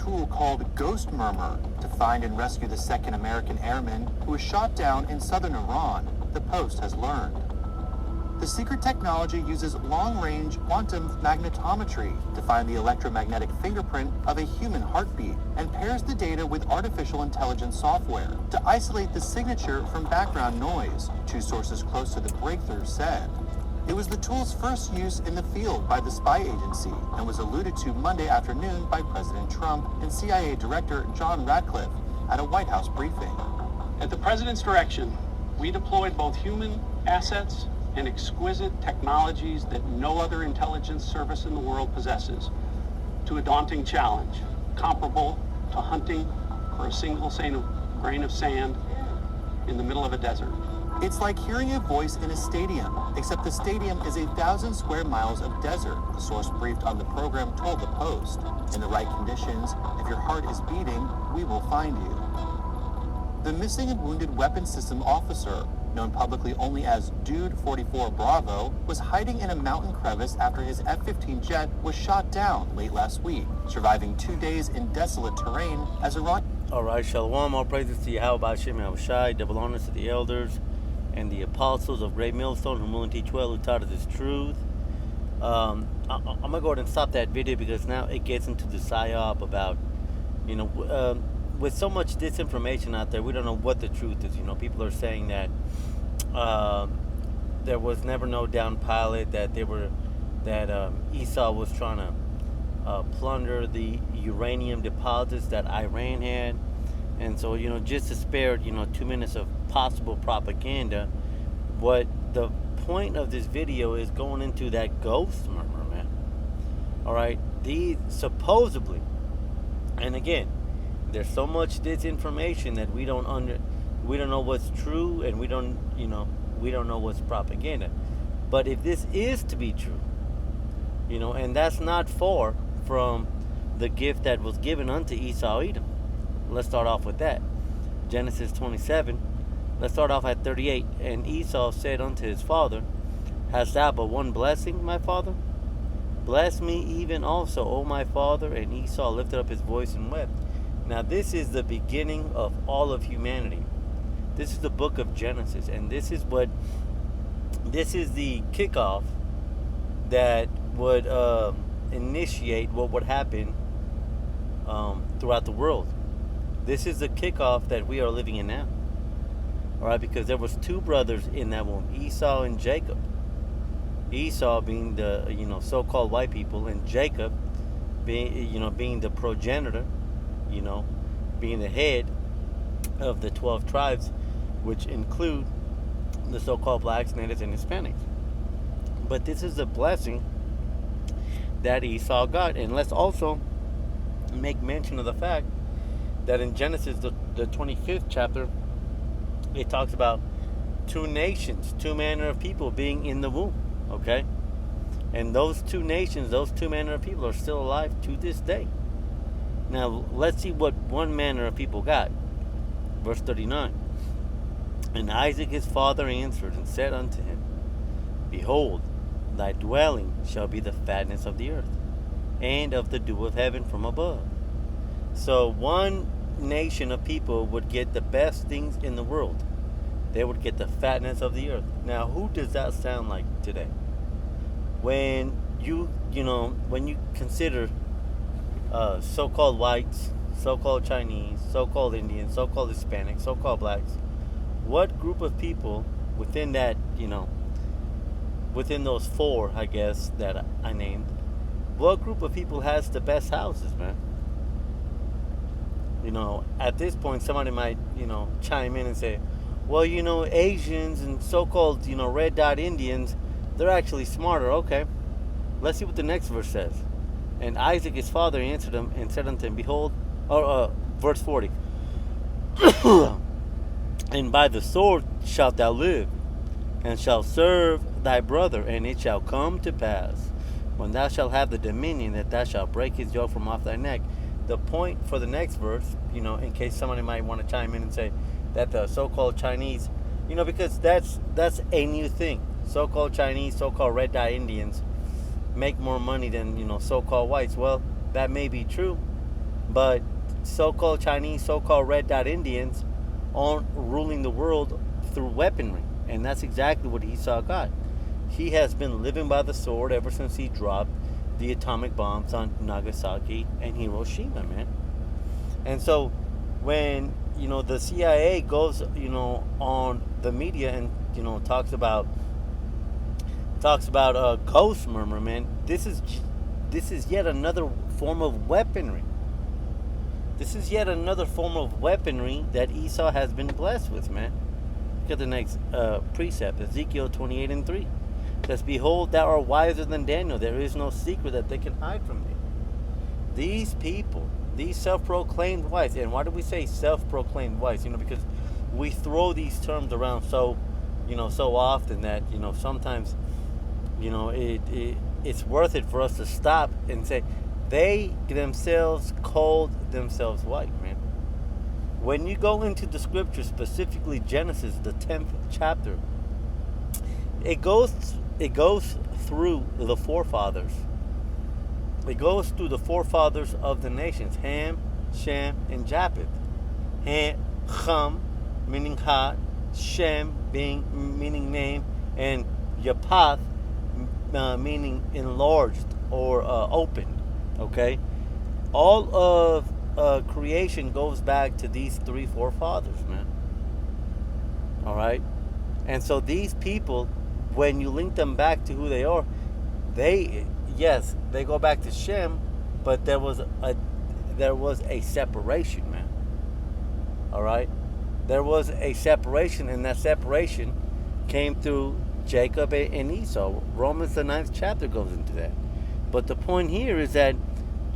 tool called Ghost Murmur to find and rescue the second American airman who was shot down in southern Iran, the Post has learned. The secret technology uses long-range quantum magnetometry to find the electromagnetic fingerprint of a human heartbeat and pairs the data with artificial intelligence software to isolate the signature from background noise, two sources close to the breakthrough said. It was the tool's first use in the field by the spy agency and was alluded to Monday afternoon by President Trump and CIA Director John Ratcliffe at a White House briefing. At the President's direction, we deployed both human assets and exquisite technologies that no other intelligence service in the world possesses to a daunting challenge, comparable to hunting for a single grain of sand in the middle of a desert. It's like hearing a voice in a stadium, except the stadium is 1,000 square miles of desert, a source briefed on the program told the Post. In the right conditions, if your heart is beating, we will find you. The missing and wounded weapons system officer, known publicly only as Dude 44 Bravo, was hiding in a mountain crevice after his F-15 jet was shot down late last week, surviving 2 days in desolate terrain as Iran... All right, Shalom, all praises to Yahweh Hashem Yahushai, double honors to the elders and the apostles of Great Millstone who will teach well, who taught us this truth. I'm going to go ahead and stop that video because now it gets into the psyop about, with so much disinformation out there, we don't know what the truth is. People are saying that there was never no down pilot, that Esau was trying to plunder the uranium deposits that Iran had. And so, just to spare, 2 minutes of possible propaganda, what the point of this video is going into that ghost murmur, man. All right, these supposedly, and again, there's so much disinformation that we don't know what's true, and we don't know what's propaganda. But if this is to be true, and that's not far from the gift that was given unto Esau Edom. Let's start off with that. Genesis 27. Let's start off at 38. And Esau said unto his father, Hast thou but one blessing, my father? Bless me even also, O my father. And Esau lifted up his voice and wept. Now this is the beginning of all of humanity. This is the book of Genesis. And this is the kickoff that would initiate what would happen throughout the world. This is the kickoff that we are living in now. All right, because there was two brothers in that womb, Esau and Jacob. Esau being the so-called white people, and Jacob being the progenitor, being the head of the 12 tribes, which include the so-called blacks, natives, and Hispanics. But this is a blessing that Esau got. And let's also make mention of the fact that in Genesis, the 25th chapter, it talks about two nations, two manner of people being in the womb, okay? And those two nations, those two manner of people are still alive to this day. Now, let's see what one manner of people got. Verse 39. And Isaac his father answered and said unto him, Behold, thy dwelling shall be the fatness of the earth, and of the dew of heaven from above. So one nation of people would get the best things in the world. They would get the fatness of the earth. Now, who does that sound like today? When you consider so-called whites, so-called Chinese, so-called Indians, so-called Hispanics, so-called blacks, what group of people within that, within those four, I guess, that I named, what group of people has the best houses, man? At this point, somebody might, chime in and say, well, Asians and so-called, red dot Indians, they're actually smarter. Okay, let's see what the next verse says. And Isaac his father answered him and said unto him, Behold, verse 40, And by the sword shalt thou live, and shalt serve thy brother, and it shall come to pass, when thou shalt have the dominion, that thou shalt break his yoke from off thy neck. The point for the next verse, in case somebody might want to chime in and say that the so-called Chinese, because that's a new thing. So-called Chinese, so-called red dot Indians make more money than, so-called whites. Well, that may be true, But so-called Chinese, so-called red dot Indians aren't ruling the world through weaponry. And that's exactly what Esau got. He has been living by the sword ever since he dropped the atomic bombs on Nagasaki and Hiroshima, man. And so when, the CIA goes, on the media and, talks about ghost murmur, man, this is yet another form of weaponry. This is yet another form of weaponry that Esau has been blessed with, man. Look at the next precept, Ezekiel 28:3. It says, "Behold, thou art wiser than Daniel. There is no secret that they can hide from thee." These people, these self-proclaimed wise, and why do we say self-proclaimed wise? Because we throw these terms around so often that, sometimes, it's worth it for us to stop and say, they themselves called themselves white, man. When you go into the scripture, specifically Genesis, the 10th chapter, it goes through the forefathers. It goes through the forefathers of the nations: Ham, Shem, and Japheth. Ham, meaning hot; Shem, meaning name; and Japheth, meaning enlarged or opened. Okay, all of creation goes back to these three forefathers, man. All right, and so these people, when you link them back to who they are, they go back to Shem, but there was a separation, man. All right, there was a separation, and that separation came through Jacob and Esau. Romans the 9th chapter goes into that. But the point here is that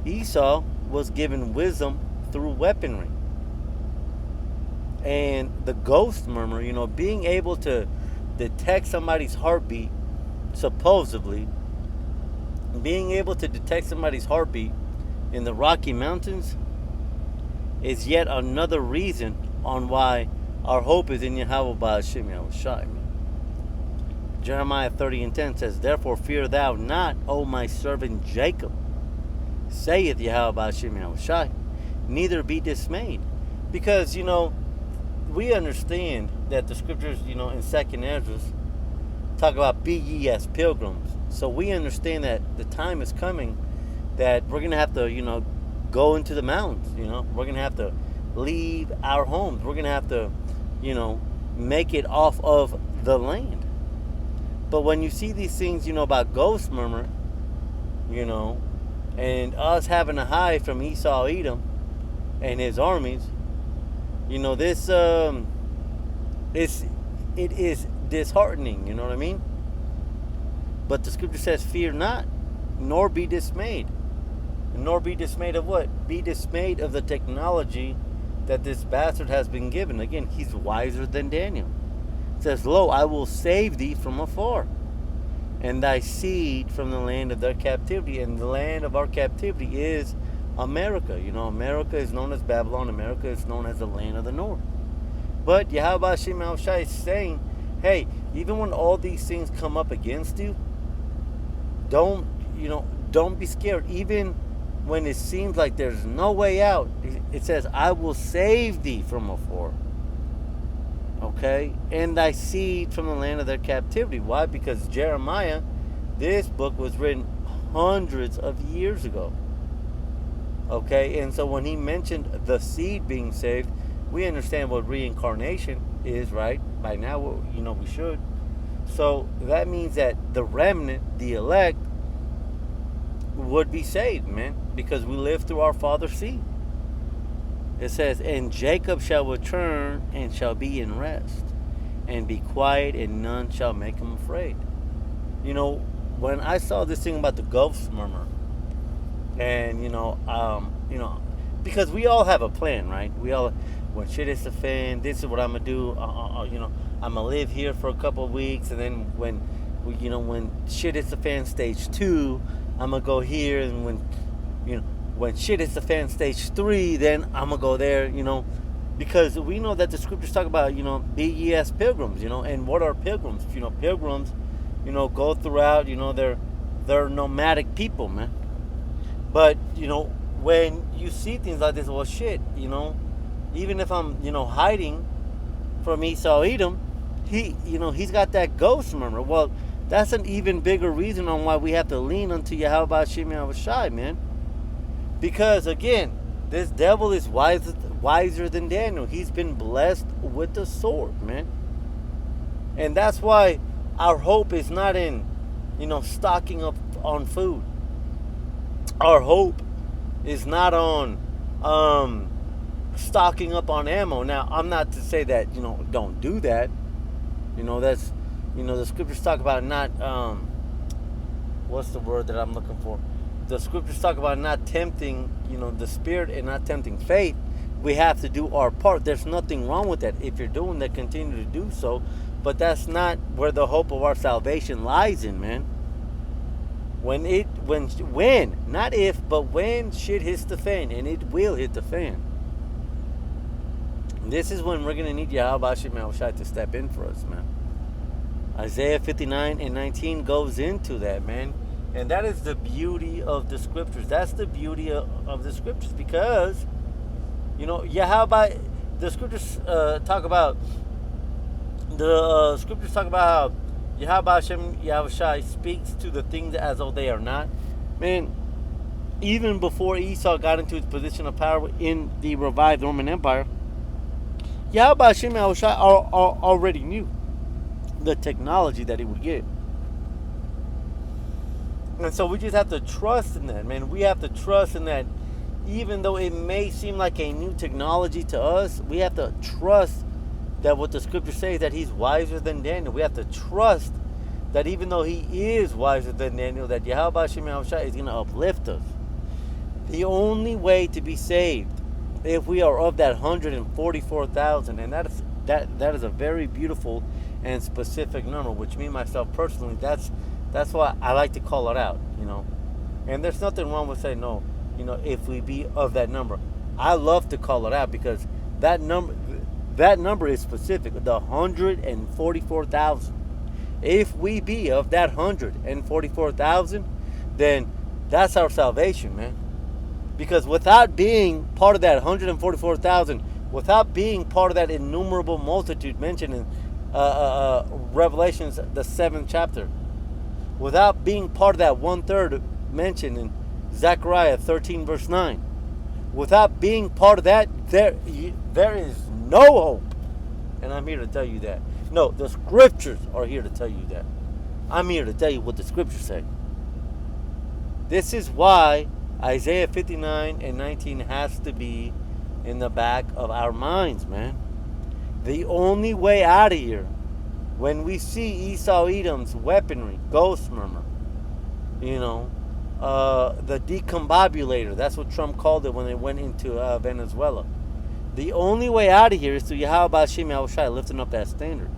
Esau was given wisdom through weaponry. And the ghost murmur, being able to detect somebody's heartbeat, supposedly, being able to detect somebody's heartbeat in the Rocky Mountains is yet another reason on why our hope is in Yahweh Ba'ashem Yahushai. Jeremiah 30:10 says, "Therefore fear thou not, O my servant Jacob, saith Yahweh Ba'ashem Yahushai, neither be dismayed." Because, we understand that the scriptures, in 2nd Ezra talk about be ye as pilgrims. So we understand that the time is coming that we're going to have to, go into the mountains. We're going to have to leave our homes. We're going to have to, make it off of the land. But when you see these things, about ghost murmur, and us having to hide from Esau Edom and his armies, this it is disheartening. You know what I mean? But the scripture says, "Fear not, nor be dismayed." Nor be dismayed of what? Be dismayed of the technology that this bastard has been given. Again, he's wiser than Daniel. It says, "Lo, I will save thee from afar, and thy seed from the land of their captivity." And the land of our captivity is America. America is known as Babylon. America is known as the land of the north. But Yahweh Hashem Yahushai is saying, hey, even when all these things come up against you, don't be scared. Even when it seems like there's no way out, it says, "I will save thee from afar." Okay? "And thy seed from the land of their captivity." Why? Because Jeremiah, this book was written hundreds of years ago. Okay? And so when he mentioned the seed being saved, we understand what reincarnation is, right? By now, we should. So that means that the remnant, the elect, would be saved, man, because we live through our father's seed. It says, "And Jacob shall return and shall be in rest, and be quiet, and none shall make him afraid." When I saw this thing about the ghost murmur, and because we all have a plan, right? We all, when shit hits the fan, this is what I'm gonna do. I'm gonna live here for a couple of weeks, and then when shit hits the fan, stage 2, I'm gonna go here, and when shit hits the fan, stage 3, then I'm gonna go there. Because we know that the scriptures talk about, be ye as pilgrims. And what are pilgrims? Pilgrims, go throughout. They're nomadic people, man. But when you see things like this, well, shit, even if I'm, hiding from Esau Edom, he's got that ghost, remember? Well, that's an even bigger reason on why we have to lean unto Yahweh Shem Yahushai, man. Because, again, this devil is wiser than Daniel. He's been blessed with the sword, man. And that's why our hope is not in, stocking up on food. Our hope is not on stocking up on ammo. Now, I'm not to say that, don't do that. That's, the scriptures talk about not, what's the word that I'm looking for? The scriptures talk about not tempting, the spirit and not tempting faith. We have to do our part. There's nothing wrong with that. If you're doing that, continue to do so. But that's not where the hope of our salvation lies in, man. When, not if, but when shit hits the fan, and it will hit the fan. This is when we're going to need Yahweh Shem Yahushai to step in for us, man. Isaiah 59 and 19 goes into that, man. And that is the beauty of the scriptures. That's the beauty of the scriptures, because, Yahweh, the scriptures talk about how Yahweh Hashem Yahushai speaks to the things as though they are not. Man, even before Esau got into his position of power in the revived Roman Empire, Yahweh Hashem Yahushai already knew the technology that he would get. And so we just have to trust in that, man. We have to trust in that, even though it may seem like a new technology to us, we have to trust that what the scripture says, that he's wiser than Daniel. We have to trust that even though he is wiser than Daniel, that Yahweh Hashem Yahushai is going to uplift us. The only way to be saved, if we are of that 144,000, and that is a very beautiful and specific number, which me myself personally, that's why I like to call it out, And there's nothing wrong with saying no, if we be of that number. I love to call it out because that number is specific, the 144,000. If we be of that 144,000, then that's our salvation, man. Because without being part of that 144,000, without being part of that innumerable multitude mentioned in Revelations, the 7th chapter, without being part of that 1/3 mentioned in Zechariah 13 verse 9, without being part of that, there is no hope. And I'm here to tell you that. No, the scriptures are here to tell you that. I'm here to tell you what the scriptures say. This is why Isaiah 59 and 19 has to be in the back of our minds, man. The only way out of here, when we see Esau Edom's weaponry, ghost murmur, the decombobulator, that's what Trump called it when they went into Venezuela. The only way out of here is through Yahweh Shem Yahushai lifting up that standard.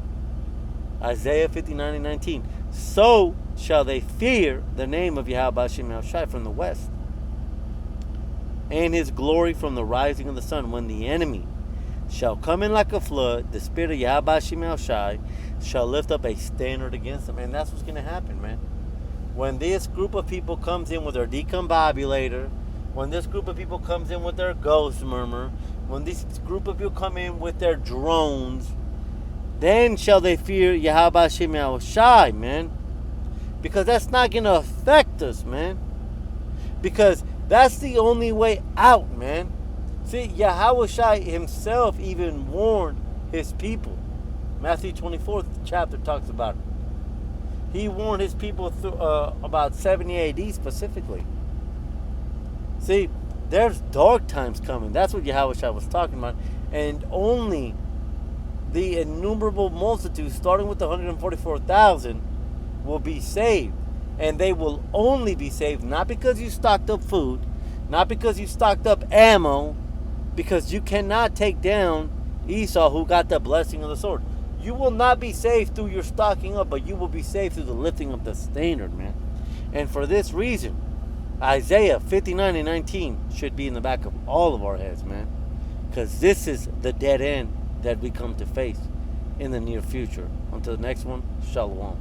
Isaiah 59 and 19. So shall they fear the name of Yahweh Shem Yahushai from the west, and his glory from the rising of the sun. When the enemy shall come in like a flood, the spirit of Yahweh Shem Yahushai shall lift up a standard against them. And that's what's going to happen, man. When this group of people comes in with their decombobulator, when this group of people comes in with their ghost murmur, when this group of people come in with their drones, then shall they fear Yahweh Shem Yahushai, man. Because that's not going to affect us, man. Because that's the only way out, man. See, Yahushai himself even warned his people. Matthew 24th chapter talks about it. He warned his people through, about 70 AD specifically. See, there's dark times coming. That's what Yahushua was talking about. And only the innumerable multitude, starting with the 144,000, will be saved. And they will only be saved not because you stocked up food, not because you stocked up ammo, because you cannot take down Esau, who got the blessing of the sword. You will not be saved through your stocking up, but you will be saved through the lifting of the standard, man. And for this reason, Isaiah 59 and 19 should be in the back of all of our heads, man. Because this is the dead end that we come to face in the near future. Until the next one, Shalom.